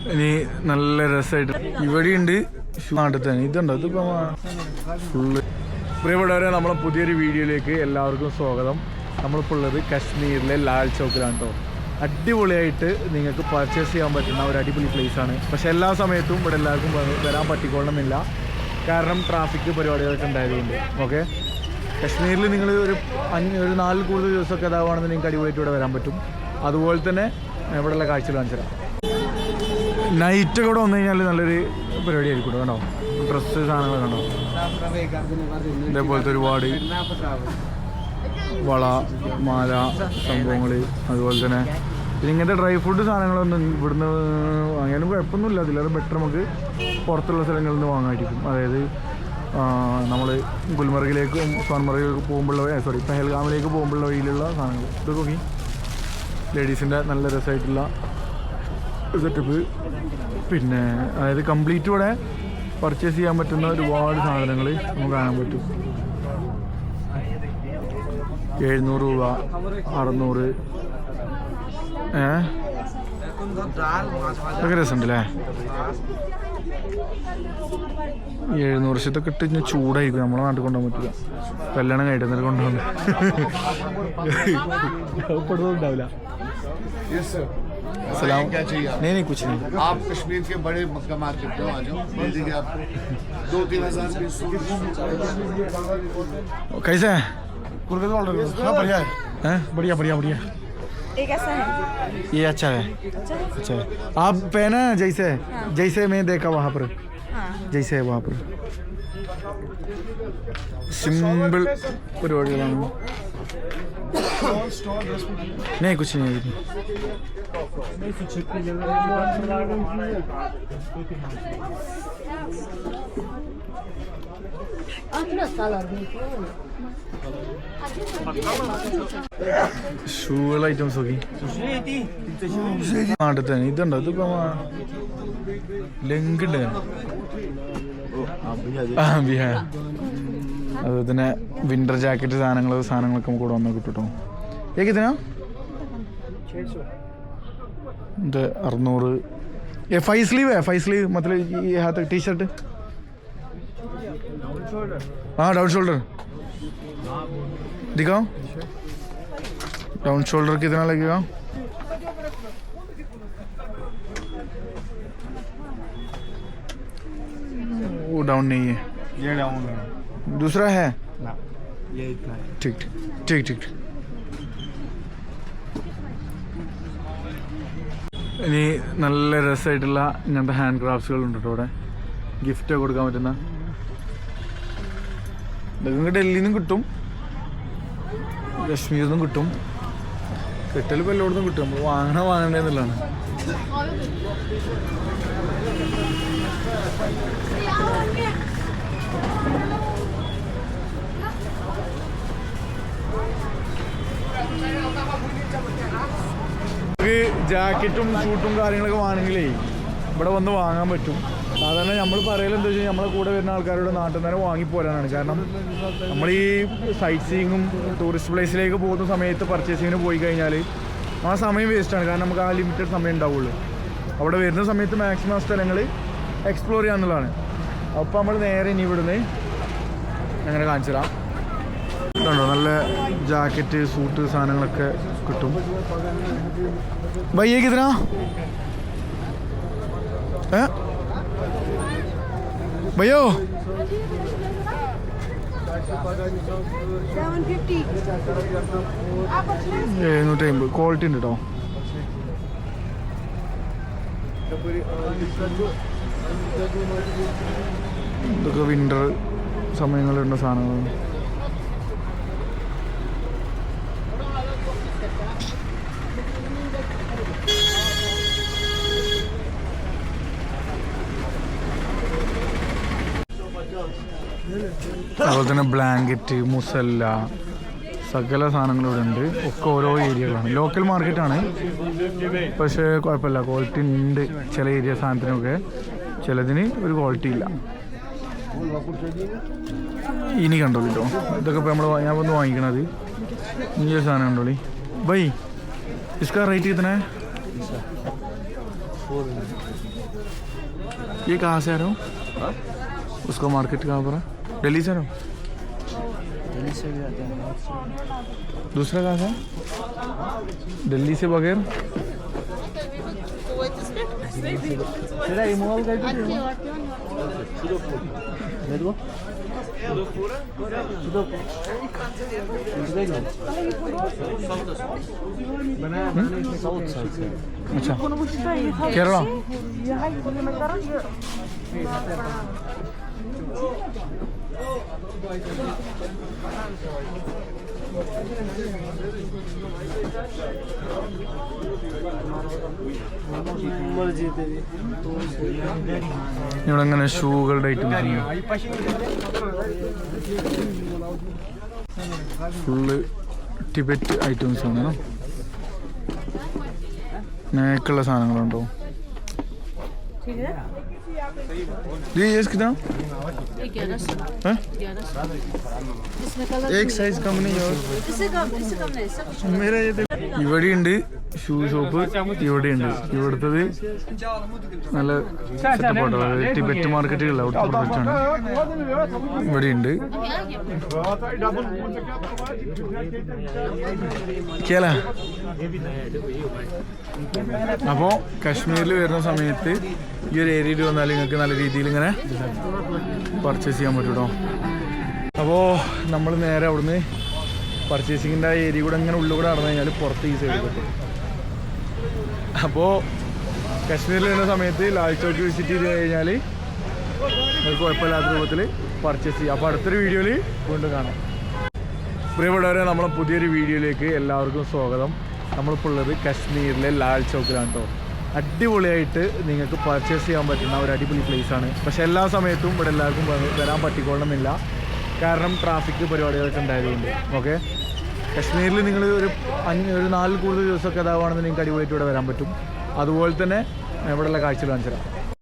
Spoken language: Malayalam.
ഇനി നല്ല രസമായിട്ട് ഇവിടെയുണ്ട് നാട്ടിൽ തന്നെ ഇതുണ്ടോ ഇതിപ്പോൾ ഫുള്ള്. പ്രിയപ്പെട്ടവരെ, നമ്മളെ പുതിയൊരു വീഡിയോയിലേക്ക് എല്ലാവർക്കും സ്വാഗതം. നമ്മളിപ്പോൾ ഉള്ളത് കശ്മീരിലെ ലാൽ ചൗക്കിലാണ് കേട്ടോ. അടിപൊളിയായിട്ട് നിങ്ങൾക്ക് പർച്ചേസ് ചെയ്യാൻ പറ്റുന്ന ഒരു അടിപൊളി പ്ലേസാണ്. പക്ഷേ എല്ലാ സമയത്തും ഇവിടെ എല്ലാവർക്കും വരാൻ പറ്റിക്കൊള്ളണമെന്നില്ല, കാരണം ട്രാഫിക് പരിപാടികളൊക്കെ ഉണ്ടായതുകൊണ്ട്. ഓക്കെ, കശ്മീരിൽ നിങ്ങൾ ഒരു 4 കൂടുതൽ ദിവസമൊക്കെ അതാവുകയാണെന്ന് നിങ്ങൾക്ക് അടിപൊളിയായിട്ട് ഇവിടെ വരാൻ പറ്റും. അതുപോലെ തന്നെ ഇവിടെയുള്ള കാഴ്ചകൾ കാണിച്ചു തരാം. നൈറ്റൊക്കെ ഇവിടെ വന്നു കഴിഞ്ഞാൽ നല്ലൊരു പരിപാടിയായിരിക്കും കേട്ടോ. ഡ്രസ്സ് സാധനങ്ങളൊക്കെ ഉണ്ടോ, ഇതേപോലത്തെ ഒരുപാട് വള മാല സംഭവങ്ങൾ. അതുപോലെ തന്നെ പിന്നെ ഇങ്ങനത്തെ ഡ്രൈ ഫ്രൂട്ട് സാധനങ്ങളൊന്നും ഇവിടുന്ന് വാങ്ങിയാലും കുഴപ്പമൊന്നുമില്ല. അതിലേറെ ബെറ്റർ നമുക്ക് പുറത്തുള്ള സ്ഥലങ്ങളിൽ നിന്ന് വാങ്ങാമായിരിക്കും. അതായത് നമ്മൾ ഗുൽമർഗിലേക്ക് സോൻമർഗിലേക്ക് പോകുമ്പോഴുള്ള പെഹൽഗാമിലേക്ക് പോകുമ്പോഴുള്ള വഴിയിലുള്ള സാധനങ്ങൾ. ഇത് നോക്കി, ലേഡീസിൻ്റെ നല്ല രസമായിട്ടുള്ള സെറ്റപ്പ്. പിന്നെ അതായത് കംപ്ലീറ്റ് ഇവിടെ പർച്ചേസ് ചെയ്യാൻ പറ്റുന്ന ഒരുപാട് സാധനങ്ങൾ നമുക്ക് കാണാൻ പറ്റും. 700 രൂപ, 600. ഇതൊക്കെ രസമുണ്ടല്ലേ. 700 ഇതൊക്കെ ഇട്ട് കഴിഞ്ഞാൽ ചൂടായിരിക്കും. നമ്മളെ നാട്ടിൽ കൊണ്ടുപോകാൻ പറ്റില്ല. കല്യാണം കഴിഞ്ഞിട്ട് കൊണ്ടുപോകുന്നത് ഉണ്ടാവില്ല. नहीं कुछ नहीं. आप कश्मीर के बड़े मक्का मार्केट में आ जाओ, मिल जाएगी आपको 2-3 हज़ार पीस. कैसे है? बढ़िया है. बढ़िया बढ़िया बढ़िया. ये कैसा है? ये अच्छा है. अच्छा है. आप पहना जैसे जैसे मैं देखा वहाँ पर, जैसे है वहाँ पर सिंपल परिवार. नहीं कुछ नहीं. ഷൂകൾ ഐറ്റംസ് നോക്കി നാട്ടിൽ തന്നെ. ഇതുണ്ടോ ഇതിപ്പോ ലെങ്കുണ്ട്. ബിഹാർ. അതുപോലെ തന്നെ വിന്റർ ജാക്കറ്റ് സാധനങ്ങളൊക്കെ നമുക്ക് ഇവിടെ വന്നാൽ കിട്ടും കേട്ടോ. ഏകദിനാ 600. ये 5 स्लीव है. 5 स्लीव मतलब ये हाथ टी शर्ट. हाँ, डाउन शोल्डर दिखाओ. डाउन शोल्डर कितना लगेगा? वो डाउन नहीं है, ये डाउन है. दूसरा है ना, ये इतना है. ठीक ठीक ठीक. ഇനി നല്ല രസമായിട്ടുള്ള ഇങ്ങനത്തെ ഹാൻഡ് ക്രാഫ്റ്റ്സുകളുണ്ട് കേട്ടോ ഇവിടെ. ഗിഫ്റ്റ് കൊടുക്കാൻ പറ്റുന്ന ഇതൊക്കെ ഡൽഹിയിൽ നിന്നും കിട്ടും, കശ്മീരിൽ നിന്നും കിട്ടും. കിട്ടലിപ്പോൾ എല്ലായിടത്തും കിട്ടും. നമ്മൾ വാങ്ങണ്ടേന്നുള്ളതാണ്. ജാക്കറ്റും സൂട്ടും കാര്യങ്ങളൊക്കെ വാങ്ങണമെങ്കിലേ ഇവിടെ വന്ന് വാങ്ങാൻ പറ്റും. സാധാരണ നമ്മൾ പറയലെന്താ വെച്ചാൽ നമ്മളെ കൂടെ വരുന്ന ആൾക്കാരുടെ നാട്ടിൽ നിന്ന് തന്നെ വാങ്ങിപ്പോരാനാണ്. കാരണം നമ്മൾ ഈ സൈറ്റ് സീയിങ്ങും ടൂറിസ്റ്റ് പ്ലേസിലേക്ക് പോകുന്ന സമയത്ത് പർച്ചേസിങ്ങിന് പോയി കഴിഞ്ഞാൽ ആ സമയം വേസ്റ്റാണ്. കാരണം നമുക്ക് ആ ലിമിറ്റഡ് സമയം ഉണ്ടാവുള്ളൂ. അവിടെ വരുന്ന സമയത്ത് മാക്സിമം സ്ഥലങ്ങൾ എക്സ്പ്ലോർ ചെയ്യാന്നുള്ളതാണ്. അപ്പോൾ നമ്മൾ നേരെ ഇനി ഇവിടുന്ന് അങ്ങനെ കാണിച്ചു തരാം. ഇതുണ്ടോ നല്ല ജാക്കറ്റ് സൂട്ട് സാധനങ്ങളൊക്കെ കിട്ടും. भैया कितना है भैया? 750. ക്വാളിറ്റി ഉണ്ട് കേട്ടോ. ഇതൊക്കെ വിൻ്റർ സമയങ്ങളിലുള്ള സാധനങ്ങളാണ്. അതുപോലെ തന്നെ ബ്ലാങ്കറ്റ്, മുസല്ല, സകല സാധനങ്ങളും ഇവിടെ ഉണ്ട്. ഒക്കെ ഓരോ ഏരിയകളാണ്. ലോക്കൽ മാർക്കറ്റാണ്, പക്ഷേ കുഴപ്പമില്ല, ക്വാളിറ്റി ഉണ്ട്. ചില ഏരിയ സാധനത്തിനൊക്കെ, ചിലതിന് ഒരു ക്വാളിറ്റി ഇല്ല. ഇനി കണ്ടോളിട്ടോ, ഇതൊക്കെ ഇപ്പോൾ ഞാൻ വന്ന് വാങ്ങിക്കണത് ഈ സാധനം കണ്ടോളി. ബൈ इसका रेट कितना है? ये कहाँ से आ रहे हो? उसका मार्केट कहाँ पर है? दिल्ली से आ रहे हो? दिल्ली से भी आते हैं। दूसरा कहाँ से? दिल्ली से बगैर तेरा इमोल का अच्छा केरला ഇവിടെ അങ്ങനെ ഷൂകളുടെ ഐറ്റംസ് ഫുള്ള് ടിബറ്റ് ഐറ്റംസ് ആണ് നേക്കുള്ള സാധനങ്ങളുണ്ടോ ये कितना है? एक साइज कम नहीं और मेरा ये ഇവിടെയുണ്ട് ഷൂ ഷോപ്പ് ഇവിടെയുണ്ട് ഇവിടുത്തത് നല്ല സെറ്റപ്പാട്ടോ ടിബറ്റ് മാർക്കറ്റുകളിൽ അവിടുത്തെ പ്രൊഡക്റ്റാണ് ഇവിടെയുണ്ട് കേല അപ്പോൾ കാശ്മീരിൽ വരുന്ന സമയത്ത് ഈ ഒരു ഏരിയയിൽ വന്നാൽ നിങ്ങൾക്ക് നല്ല രീതിയിൽ ഇങ്ങനെ പർച്ചേസ് ചെയ്യാൻ പറ്റും കേട്ടോ. അപ്പോൾ നമ്മൾ നേരെ അവിടുന്ന് പർച്ചേസിങ്ങിൻ്റെ ആ ഏരിയ കൂടെ ഇങ്ങനെ ഉള്ളിൽ കൂടെ നടന്നു കഴിഞ്ഞാൽ പുറത്ത് ഈ സൈഡിൽ പറ്റും. അപ്പോൾ കാശ്മീരിൽ വരുന്ന സമയത്ത് ലാൽ ചോക്ക് വിസിറ്റ് ചെയ്ത് കഴിഞ്ഞാൽ നിങ്ങൾക്ക് കുഴപ്പമില്ലാത്ത രൂപത്തിൽ പർച്ചേസ് ചെയ്യാം. അപ്പോൾ അടുത്തൊരു വീഡിയോയിൽ വീണ്ടും കാണാം. പ്രിയപ്പെട്ടവരെ, നമ്മളെ പുതിയൊരു വീഡിയോയിലേക്ക് എല്ലാവർക്കും സ്വാഗതം. നമ്മളിപ്പോൾ ഉള്ളത് കാശ്മീരിലെ ലാൽ ചോക്കിലാണ് കേട്ടോ. അടിപൊളിയായിട്ട് നിങ്ങൾക്ക് പർച്ചേസ് ചെയ്യാൻ പറ്റുന്ന ഒരു അടിപൊളി പ്ലേസാണ്. പക്ഷേ എല്ലാ സമയത്തും ഇവിടെ എല്ലാവർക്കും വരാൻ പറ്റിക്കൊള്ളണമെന്നില്ല, കാരണം ട്രാഫിക് പരിപാടികളൊക്കെ ഉണ്ടായതുകൊണ്ട്. ഓക്കെ, കാശ്മീരിൽ നിങ്ങൾ ഒരു 4 കൂടുതൽ ദിവസമൊക്കെ അതാവുകയാണെന്ന് നിങ്ങൾക്ക് അടിപൊളിയായിട്ട് ഇവിടെ വരാൻ പറ്റും. അതുപോലെ തന്നെ ഇവിടെയുള്ള കാഴ്ചകൾ കാണിച്ചു തരാം.